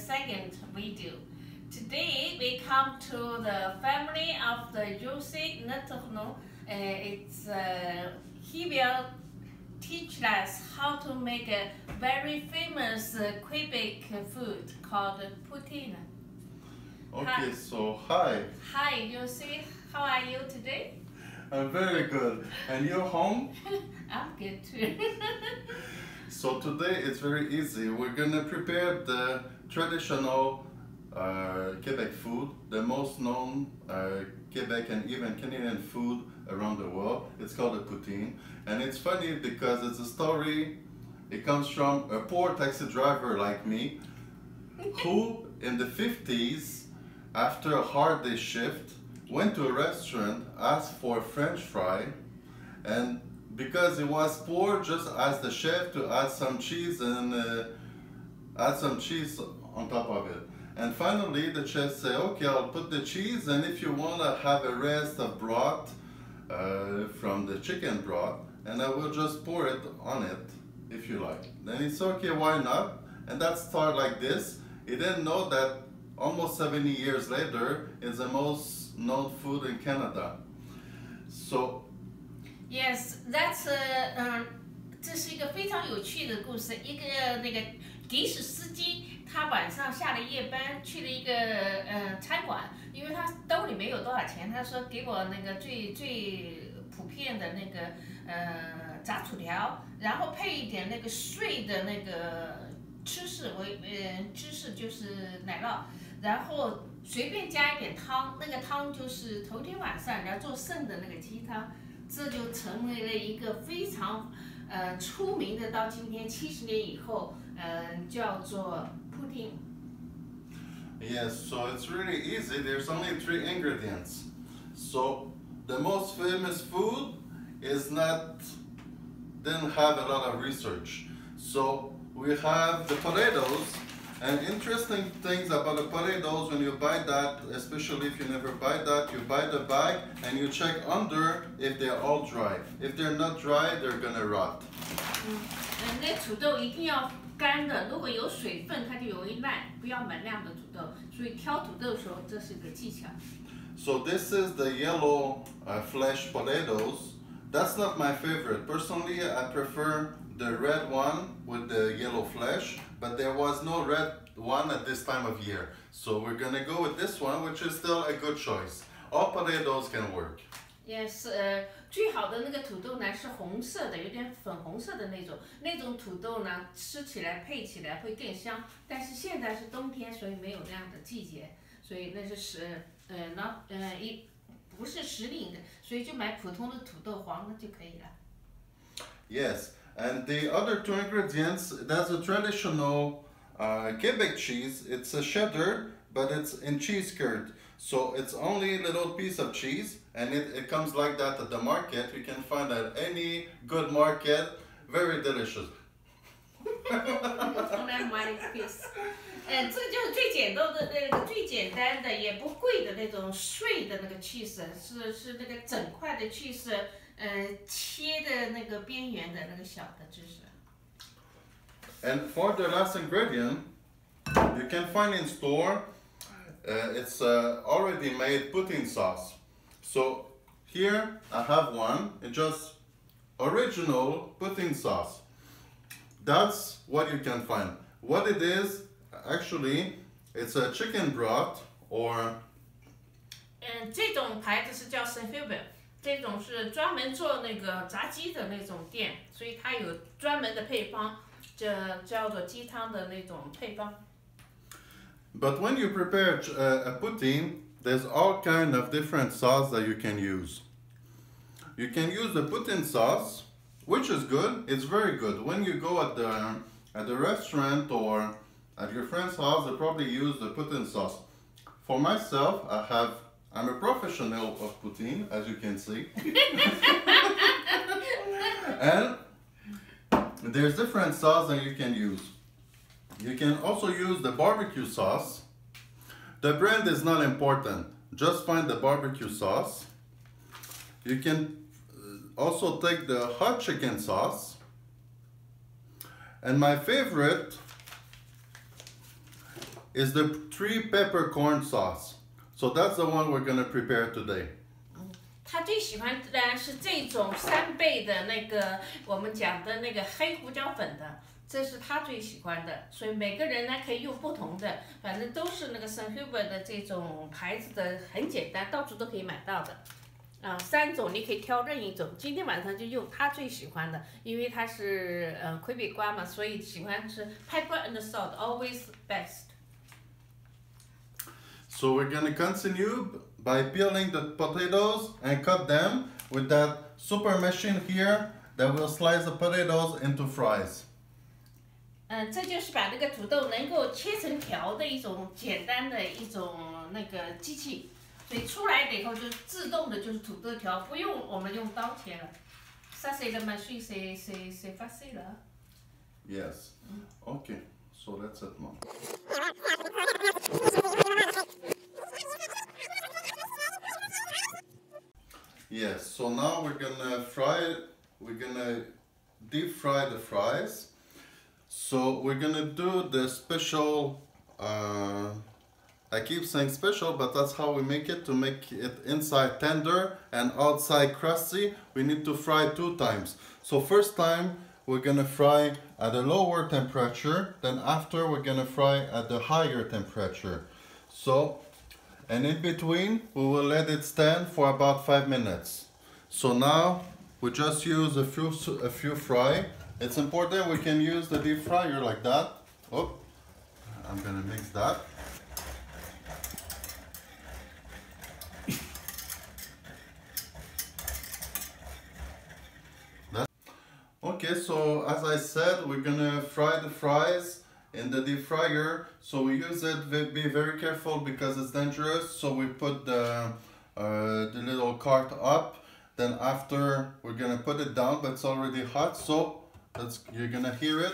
second video. Today we come to the family of the Jose Netorno. He will teach us how to make a very famous Quebec food called Poutine. Okay, Hi. so hi. Hi, Jose. How are you today? I'm very good. And you're home? I'm good too. So today it's very easy. We're gonna prepare the traditional Quebec food, the most known Quebec and even Canadian food around the world. It's called a poutine. And it's funny because it's a story, it comes from a poor taxi driver like me, who in the 50s, after a hard day shift, went to a restaurant, asked for a French fry, and because he was poor, just asked the chef to add some cheese and add some cheese on top of it. And finally, the chef said, "Okay, I'll put the cheese, and if you want to have a rest of broth from the chicken broth, and I will just pour it on it, if you like." Then he said, "Okay, why not?" And that started like this. He didn't know that almost 70 years later, it's the most known food in Canada. So, Yes, that's 这是一个非常有趣的故事。一个那个的士司机，他晚上下了夜班，去了一个餐馆，因为他兜里没有多少钱，他说给我那个最普遍的那个炸薯条，然后配一点那个碎的那个芝士，芝士就是奶酪，然后随便加一点汤，那个汤就是头天晚上人家做剩的那个鸡汤。这就成为了一个非常出名的，到今天70年以后，叫做 Poutine. yes, so it's really easy. There's only 3 ingredients. So the most famous food didn't have a lot of research. So we have the potatoes. And interesting things about the potatoes, when you buy that, especially if you never buy that, you buy the bag and you check under if they're all dry. If they're not dry, they're gonna rot. 那土豆一定要干的，如果有水分，它就容易烂，不要满量的土豆。所以挑土豆的时候，这是个技巧。So this is the yellow flesh potatoes. That's not my favorite. Personally, I prefer the red one with the yellow flesh, but there was no red one at this time of year. So we're gonna go with this one, which is still a good choice. All potatoes can work. Yes， 最好的那个土豆呢是红色的，有点粉红色的那种。那种土豆呢，吃起来配起来会更香。但是现在是冬天，所以没有那样的季节，所以那是不是时令的，所以就买普通的土豆黄的就可以了。Yes, and the other 2 ingredients, that's a traditional Quebec cheese. It's a cheddar, but it's in cheese curd. So it's only a little piece of cheese, and it comes like that at the market. You can find at any good market. Very delicious. 我从来买了一个 piece。这就是最简单的那个最简单的也不贵的那种碎的那个 cheese， 是那个整块的 cheese， 切的那个边缘的那个小的芝士。And for the last ingredient, you can find in store. It's already made poutine sauce. So here I have one. It's just original poutine sauce. That's what you can find. What it is, actually, it's a chicken broth or. 这种牌子是叫 Sunfiber， 这种是专门做那个炸鸡的那种店，所以它有专门的配方，这叫做鸡汤的那种配方。But when you prepare a poutine, there's all kind of different sauce that you can use. You can use the poutine sauce, which is good. It's very good. When you go at the restaurant or at your friend's house, they probably use the poutine sauce. For myself, I'm a professional of poutine, as you can see. And there's different sauce that you can use. You can also use the barbecue sauce. The brand is not important. Just find the barbecue sauce. You can also take the hot chicken sauce. And my favorite is the 3 peppercorn sauce. So that's the one we're gonna prepare today. 他最喜欢的是这种3倍的那个我们讲的那个黑胡椒粉的，这是他最喜欢的。所以每个人呢可以用不同的，反正都是那个 St. Hubert 的这种牌子的，很简单，到处都可以买到的。3种你可以挑任意一种。今天晚上就用他最喜欢的，因为他是Quebecois嘛，所以喜欢吃 pepper and salt always best. So we're gonna continue by peeling the potatoes and cut them with that super machine here that will slice the potatoes into fries. 这就是把那个土豆能够切成条的一种简单的一种那个机器，所以出来了以后就自动的就是土豆条，不用我们用刀切了。Ça c'est la machine, c'est facile. Yes. Okay. So that's it, Mom. Yes, so now we're gonna deep fry the fries. So we're gonna do the special, I keep saying special, but that's how we make it, to make it inside tender and outside crusty. We need to fry 2 times. So first time we're gonna fry at a lower temperature, then after we're gonna fry at the higher temperature. So, and in between, we will let it stand for about 5 minutes. So now, we just use a few fry. It's important we can use the deep fryer like that. Oh, I'm gonna mix that. Okay, so as I said, we're gonna fry the fries in the deep fryer. So we use it, be very careful because it's dangerous. So we put the little cart up. Then after we're gonna put it down, but it's already hot. So you're gonna hear it.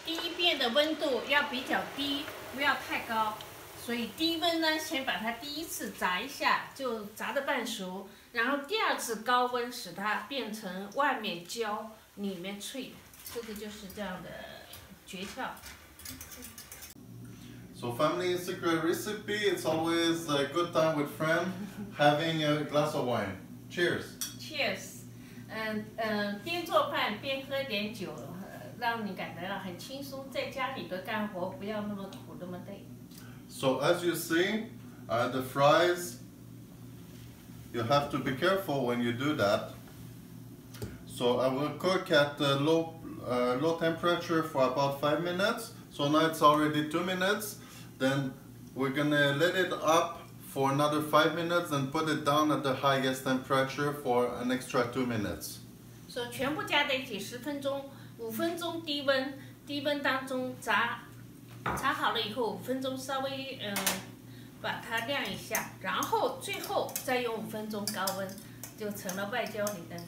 第一遍的温度要比较低，不要太高。所以低温呢，先把它第一次炸一下，就炸得半熟，然后第2次高温使它变成外面焦，里面脆，这个就是这样的诀窍。So family secret recipe, it's always a good time with friends having a glass of wine. Cheers. Cheers. 边做饭边喝点酒，让你感觉到很轻松，在家里的干活不要那么苦那么累。So as you see, the fries, you have to be careful when you do that. So I will cook at low temperature for about 5 minutes. So now it's already 2 minutes. Then we're gonna let it up for another 5 minutes and put it down at the highest temperature for an extra 2 minutes. So 全部加在一起10分钟，5分钟低温当中炸好了以后5分钟稍微把它晾一下，然后最后再用5分钟高温，就成了外焦里嫩。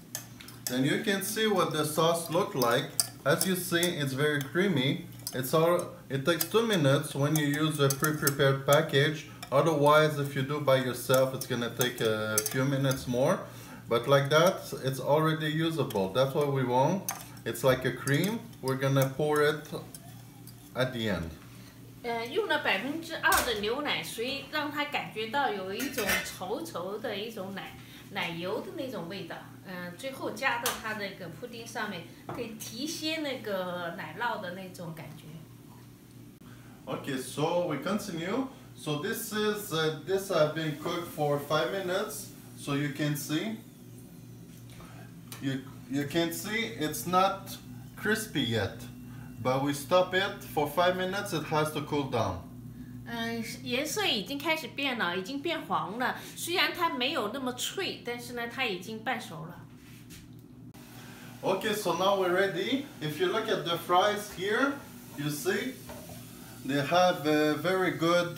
Then you can see what the sauce look like. As you see, it's very creamy. It takes 2 minutes when you use a pre-prepared package. Otherwise, if you do by yourself, it's gonna take a few minutes more. But like that, it's already usable. That's what we want. It's like a cream. We're gonna pour it at the end. 用了2%的牛奶，所以让它感觉到有一种稠稠的一种奶油的那种味道。最后加到它那个布丁上面，可以提些那个奶酪的那种感觉。Okay, so we continue. So this have been cooked for 5 minutes. So you can see, you can see it's not crispy yet, but we stop it for 5 minutes. It has to cool down. 颜色已经开始变了，已经变黄了。虽然它没有那么脆，但是呢，它已经半熟了。Okay, so now we're ready. If you look at the fries here, you see they have a very good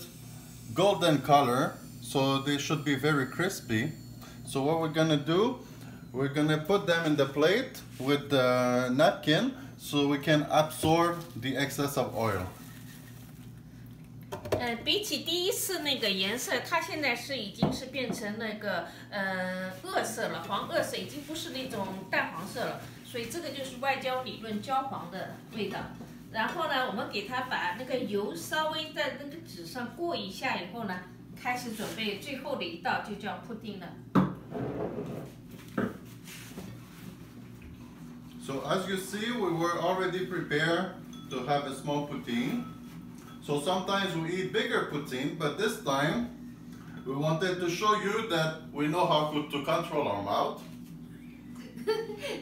golden color, so they should be very crispy. So what we're gonna do, we're gonna put them in the plate with the napkin so we can absorb the excess of oil. 比起第一次那个颜色，它现在已经是变成那个褐色了，黄褐色，已经不是那种淡黄色了，所以这个就是外焦里嫩焦黄的味道。然后呢，我们给它把那个油稍微在那个纸上过一下以后呢，开始准备最后的一道，就叫布丁了。So as you see, we were already prepared to have a small poutine. So sometimes we eat bigger poutine, but this time we wanted to show you that we know how to control our mouth.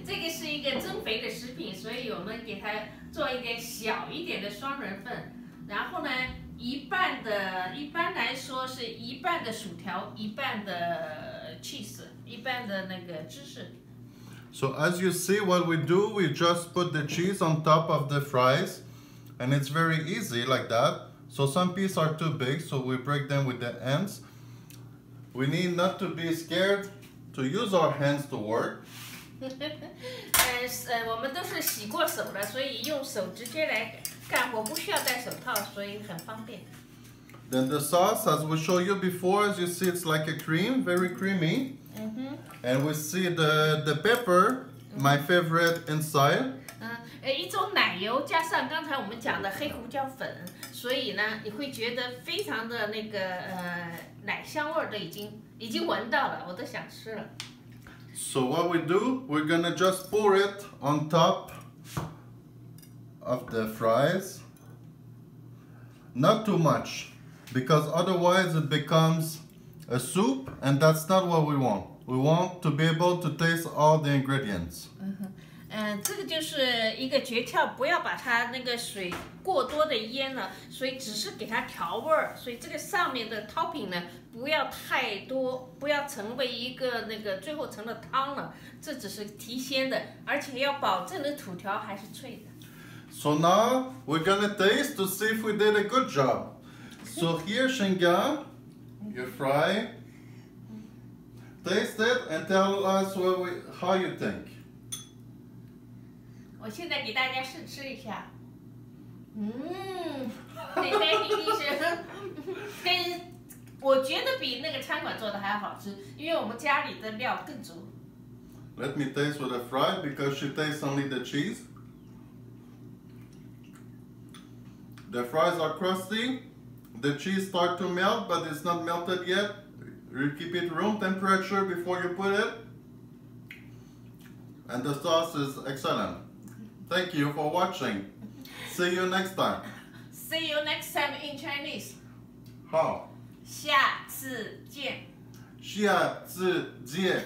这个是一个增肥的食品，所以我们给它做一点小一点的双人份。然后呢，一般来说是一半的薯条，一半的 cheese， 一半的那个芝士。So as you see, what we do, we just put the cheese on top of the fries, and it's very easy like that. So some pieces are too big, so we break them with the ends. We need not to be scared to use our hands to work. 我们都是洗过手的，所以用手直接来干活，不需要戴手套，所以很方便。Then the sauce, as we showed you before, as you see, it's like a cream, very creamy. And we see the pepper, my favorite, inside. 一种奶油加上刚才我们讲的黑胡椒粉，所以呢，你会觉得非常的那个奶香味儿都已经闻到了，我都想吃了。So what we do, we're gonna just pour it on top of the fries. Not too much, because otherwise it becomes a soup, and that's not what we want. We want to be able to taste all the ingredients. 这个就是一个诀窍，不要把它那个水过多的淹了，所以只是给它调味儿。所以这个上面的 topping 呢，不要太多，不要成为一个那个最后成了汤了，这只是提鲜的，而且要保证的薯条还是脆的。So now we're gonna taste to see if we did a good job. So here, Shinga, you fry. Taste it and tell us how you think. 我现在给大家试吃一下，奶奶比利时，我觉得比那个餐馆做的还要好吃，因为我们家里的料更足。Let me taste with a fry because she tastes only the cheese. The fries are crusty. The cheese starts to melt, but it's not melted yet. You keep it room temperature before you put it. And the sauce is excellent. Thank you for watching. See you next time. See you next time in Chinese. 好，下次见。下次见。